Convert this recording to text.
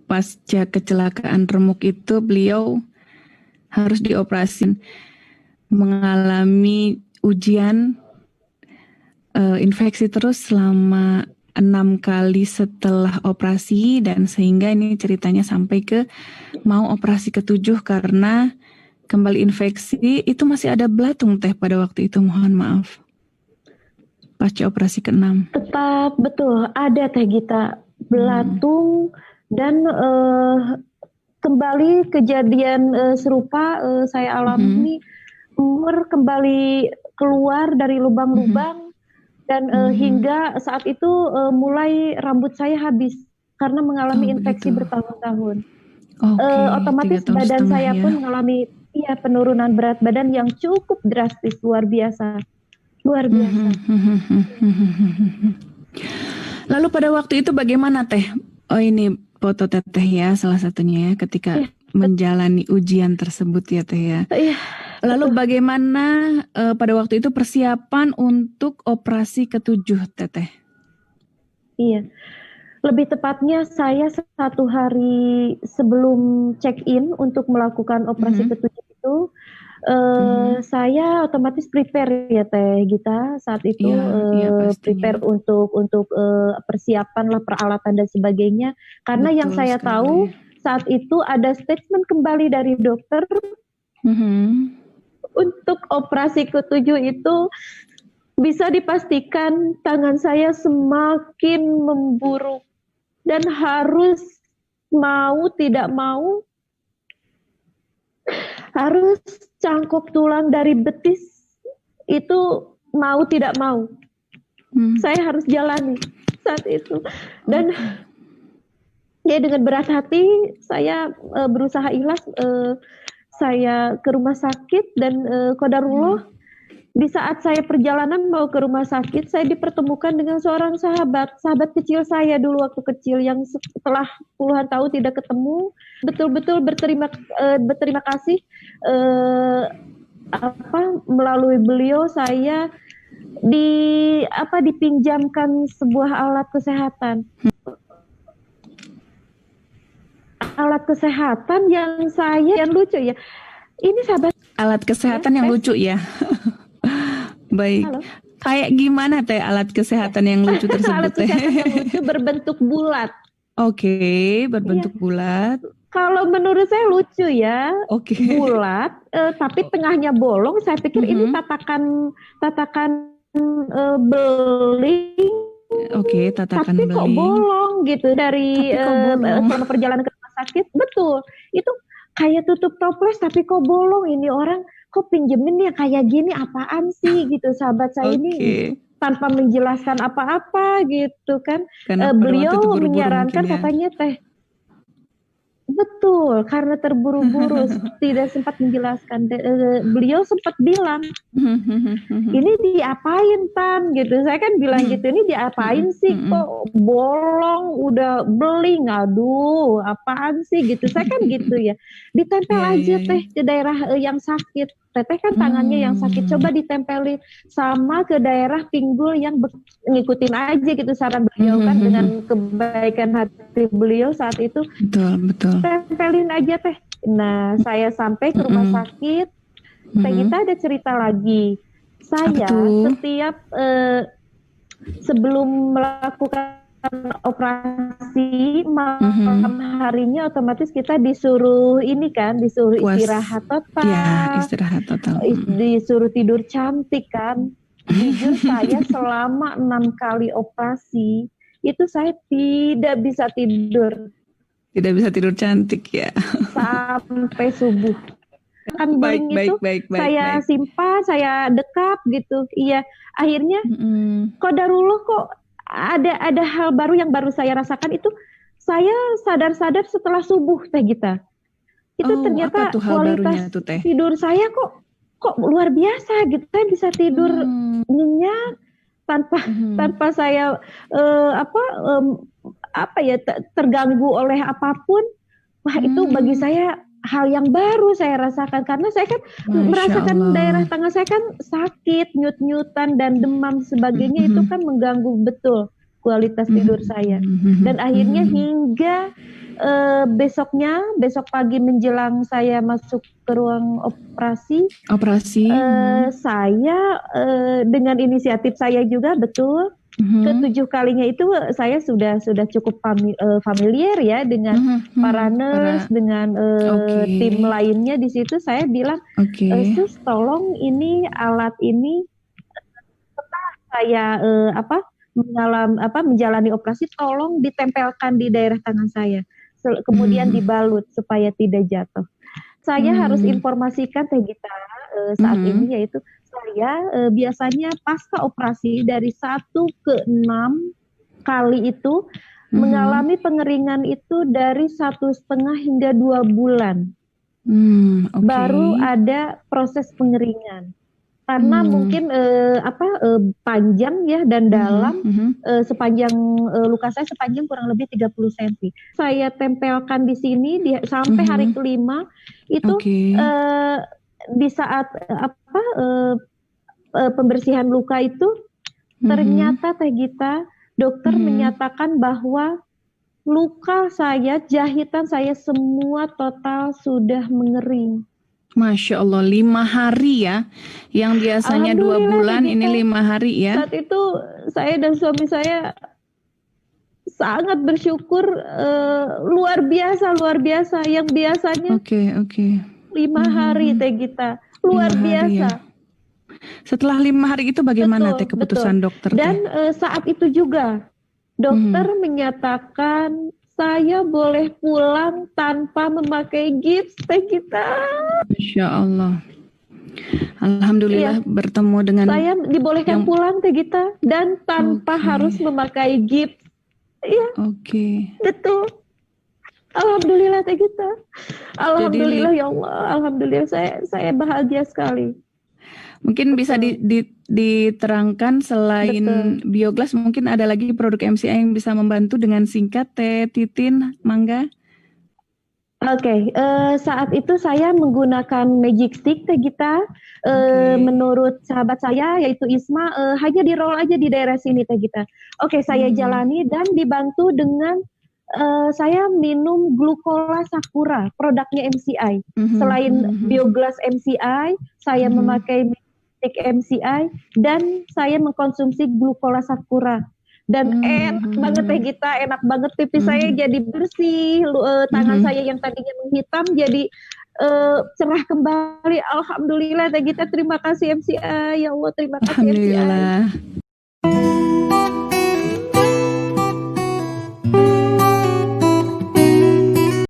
pasca kecelakaan remuk itu beliau harus dioperasi, mengalami ujian infeksi terus selama 6 kali setelah operasi, dan sehingga ini ceritanya sampai ke mau operasi ke-7 karena kembali infeksi. Itu masih ada belatung Teh pada waktu itu, mohon maaf. Pasca operasi ke-6. Tetap betul ada Teh Gita, belatung dan kembali kejadian serupa saya alami. Umur kembali keluar dari lubang-lubang dan hingga saat itu mulai rambut saya habis karena mengalami infeksi bertahun-tahun. Otomatis badan saya pun mengalami penurunan berat badan yang cukup drastis, luar biasa. Lalu pada waktu itu bagaimana Teh? Oh, ini foto Teteh ya, salah satunya ya, ketika menjalani ujian tersebut ya Teh ya. Lalu bagaimana pada waktu itu persiapan untuk operasi ke-7 Teteh? Iya, lebih tepatnya saya 1 hari sebelum check-in untuk melakukan operasi ke-7 itu, saya otomatis prepare ya Teh Gita saat itu, prepare untuk persiapan lah, peralatan dan sebagainya. Karena yang saya tahu saat itu ada statement kembali dari dokter untuk operasi ke-7 itu bisa dipastikan tangan saya semakin memburuk dan harus mau tidak mau harus cangkok tulang dari betis itu mau tidak mau. Saya harus jalani saat itu. Dan ya dengan berat hati saya berusaha ikhlas, saya ke rumah sakit dan qadarullah di saat saya perjalanan mau ke rumah sakit, saya dipertemukan dengan seorang sahabat kecil saya dulu waktu kecil yang setelah puluhan tahun tidak ketemu, betul-betul berterima kasih melalui beliau saya dipinjamkan sebuah alat kesehatan. Alat kesehatan yang lucu ya. Ini sahabat alat kesehatan yang lucu ya. Baik. Halo. Kayak gimana Teh alat kesehatan yang lucu tersebut? Alat kesehatan yang lucu berbentuk bulat. Oke, berbentuk bulat. Kalau menurut saya lucu ya. Bulat, tapi tengahnya bolong. Saya pikir ini tatakan beling. Tatakan tapi beling. Kok bolong gitu dari selama perjalanan ke rumah sakit. Betul. Itu kayak tutup toples tapi kok bolong, ini orang kok pinjemin ya kayak gini, apaan sih gitu. Sahabat saya ini tanpa menjelaskan apa-apa gitu kan. Beliau menyarankan katanya Teh. Betul, karena terburu-buru tidak sempat menjelaskan. Beliau sempat bilang, ini diapain Tan gitu. Saya kan bilang gitu, ini diapain sih kok bolong, udah beling, aduh apaan sih gitu. Saya kan gitu ya, ditempel aja Teh ke daerah yang sakit. Teteh kan tangannya yang sakit, coba ditempelin sama ke daerah pinggul yang ngikutin aja gitu saran beliau kan, dengan kebaikan hati beliau saat itu. Betul. Tempelin aja Teh. Nah, saya sampai ke rumah sakit. Teh Gita ada cerita lagi. Saya setiap sebelum melakukan operasi malam harinya otomatis kita disuruh istirahat total. Ya, istirahat total. Disuruh tidur cantik kan. Jujur saya selama 6 kali operasi itu saya tidak bisa tidur. Tidak bisa tidur cantik ya. Sampai subuh. Kan beling itu saya simpan, saya dekap gitu. Iya, akhirnya qadarullah kok ada hal baru yang baru saya rasakan itu. Saya sadar-sadar setelah subuh Teh Gita. Itu ternyata kualitas tidur saya kok luar biasa gitu. Saya bisa tidur nyenyak tanpa saya terganggu oleh apapun. Wah, itu bagi saya hal yang baru saya rasakan karena saya kan merasakan daerah tangan saya kan sakit, nyut-nyutan dan demam sebagainya. Itu kan mengganggu betul kualitas tidur saya. Dan akhirnya hingga besok pagi menjelang saya masuk ke ruang operasi, saya dengan inisiatif saya juga betul. Ketujuh kalinya itu saya sudah cukup familiar ya dengan para nurse, dengan tim lainnya di situ. Saya bilang, sus tolong ini alat ini setelah saya menjalani operasi, tolong ditempelkan di daerah tangan saya, kemudian dibalut supaya tidak jatuh. Saya harus informasikan Teh Gita saat ini, yaitu saya biasanya pasca operasi dari 1 ke 6 kali itu mengalami pengeringan itu dari 1,5 hingga 2 bulan. Baru ada proses pengeringan. Karena mungkin panjang ya dan dalam, sepanjang luka saya sepanjang kurang lebih 30 cm. Saya tempelkan di sini sampai hari kelima itu di saat pembersihan luka itu ternyata Teh Gita, dokter menyatakan bahwa luka saya, jahitan saya semua total sudah mengering. Masya Allah, 5 hari ya, yang biasanya 2 bulan, ini 5 hari ya. Saat itu saya dan suami saya sangat bersyukur, luar biasa, yang biasanya 5 hari Teh Gita, luar biasa. Ya. Setelah 5 hari itu bagaimana Teh keputusan dokter? Dan saat itu juga dokter menyatakan saya boleh pulang tanpa memakai gips Teh Gita. Masya Allah. Alhamdulillah bertemu dengan saya dibolehkan pulang Teh Gita dan tanpa harus memakai gips. Iya. Betul. Alhamdulillah Teh Gita. Alhamdulillah ya Allah. Alhamdulillah saya bahagia sekali. Mungkin bisa diterangkan selain Bioglas, mungkin ada lagi produk MCI yang bisa membantu dengan singkat, Teh Titin, mangga. Saat itu saya menggunakan Magic Stick Teh Gita. Menurut sahabat saya yaitu Isma, hanya di roll aja di daerah sini Teh Gita. Saya jalani dan dibantu dengan saya minum Glucola Sakura, produknya MCI. Selain Bioglas MCI, saya memakai Stick MCI dan saya mengkonsumsi Glucola Sakura. Dan enak banget Teh Gita, enak banget pipi saya jadi bersih, tangan saya yang tadinya menghitam jadi cerah kembali. Alhamdulillah Teh Gita, terima kasih MCI, ya Allah terima kasih MCI.